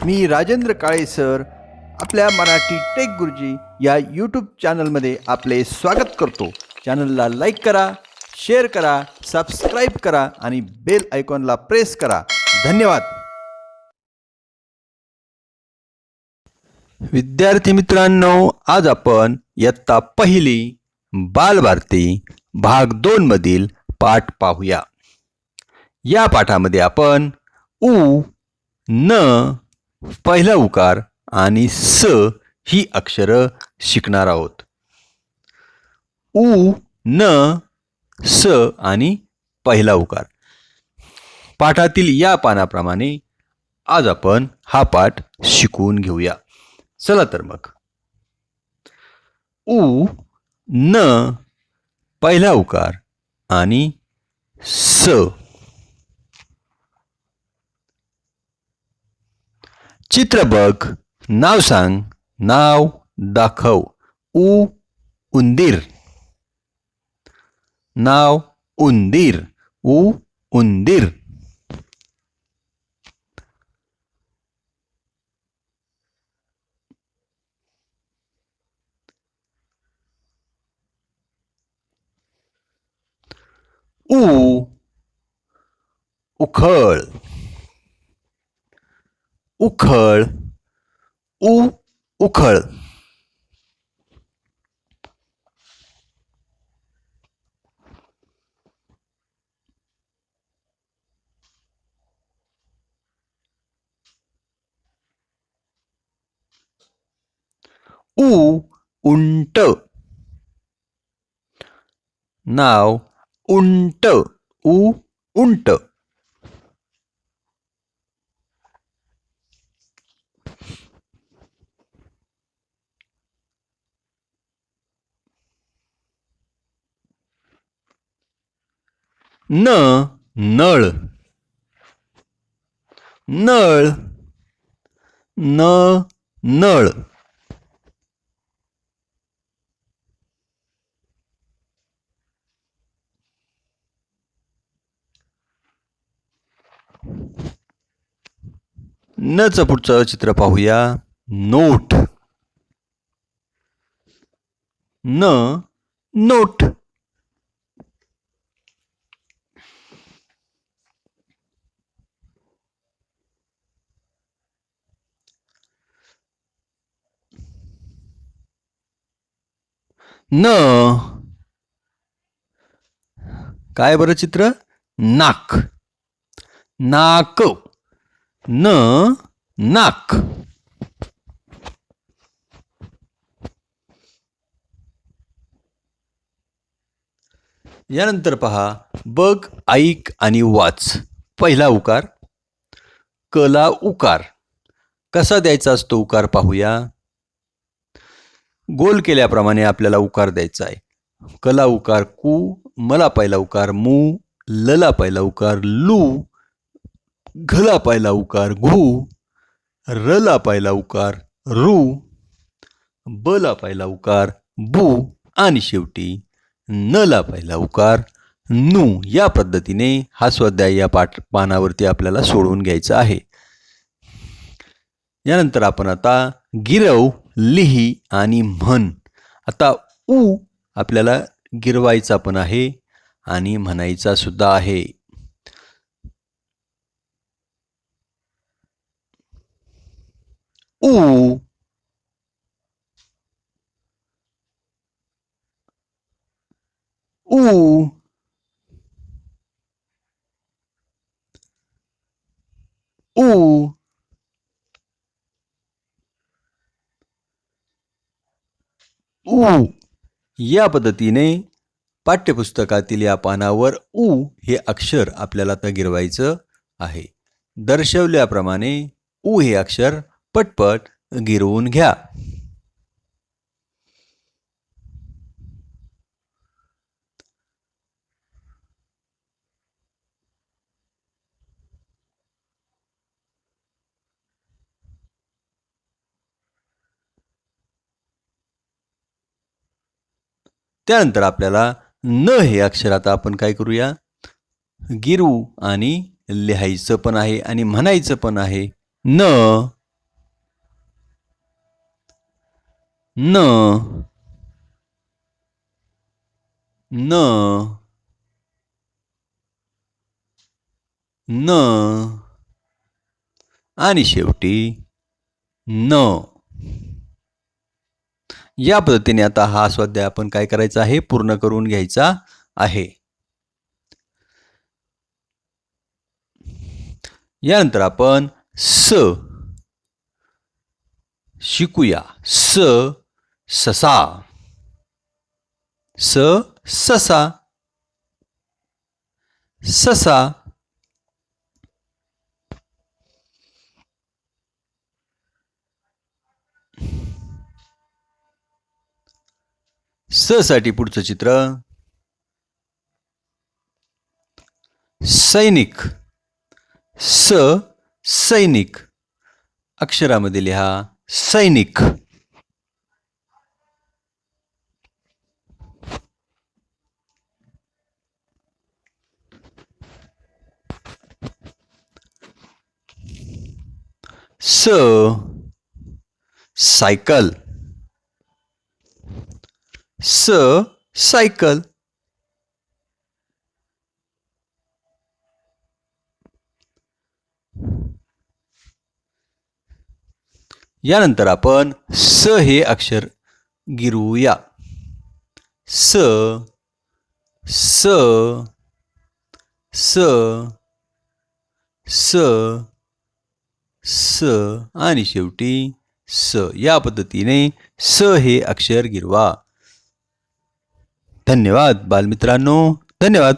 मी Rajendra Kale sir आपल्या Marathi take गुरुजी या यूट्यूब चॅनलमध्ये आपले स्वागत करतो. चॅनलला लाईक करा, शेअर करा, सबस्क्राईब करा आणि बेल आयकॉनला प्रेस करा. धन्यवाद. विद्यार्थी मित्रांनो, आज आपण इयत्ता पहिली बालभारती भाग 2 मधील पाठ पाहूया. या पाठामध्ये आपण उ, न, पहिला उकार आणि स ही अक्षरं शिकणार आहोत. उ, न, स आणि पहिला उकार. पाठातील या पानाप्रमाणे आज आपण हा पाठ शिकून घेऊया. चला तर मग. उ, न, पहिला उकार आणि स. चित्र बघ, नाव सांग, नाव दाखव. उ, उंदीर. नाव उंदीर. उ, उंदीर. उ, उखळ. उखळ. उ, उखळ. उ, उंट. नाव उंट. उ, उंट. न, नळ. नळ. न, नळ. नचं पुढचं चित्र पाहूया. नोट. न, नोट. न, काय बरं चित्र? नाक. नाक. न, नाक. यानंतर पहा, बघ, ऐक आणि वाच. पहिला उकार. कला उकार. कसा द्यायचा असतो उकार पाहूया. गोल केल्याप्रमाणे आपल्याला उकार द्यायचा आहे. कला उकार कु, मला पहिला उकार मु, लला पहिला उकार लू, घला पहिला उकार घू, रला पहिला उकार रू, बला पहिला उकार बू आणि शेवटी नला पहिला उकार नू. या पद्धतीने हा स्वाध्याय या पानावरती आपल्याला सोडवून घ्यायचा आहे. यानंतर आपण आता गिरव, लिही आणि म्हण. आता उ आपल्याला गिरवायचा पण आहे आणि म्हणायचा सुद्धा आहे. उ, उ, उ, उ. या पद्धतीने पाठ्यपुस्तकातील या पानावर उ हे अक्षर आपल्याला आता गिरवायचं आहे. दर्शवल्याप्रमाणे उ हे अक्षर पटपट गिरवून घ्या. त्यानंतर आपल्याला न हे अक्षर आता आपण काय करूया, गिरवू आणि लिहायचं पण आहे आणि म्हणायचं पण आहे. न, न न न आणि शेवटी न. या पद्धतीने आता हा स्वाध्याय आपण काय करायचा आहे, पूर्ण करून घ्यायचा आहे. यानंतर आपण स शिकूया. ससा. ससा. ससा. स साठी पुढचं चित्र सैनिक. सैनिक. अक्षरामध्ये लिहा सैनिक. सायकल. सायकल. यानंतर आपण स हे अक्षर गिरवूया. स स स स स आणि शेवटी स. या पद्धतीने स हे अक्षर गिरवा. धन्यवाद बालमित्रांनो. धन्यवाद.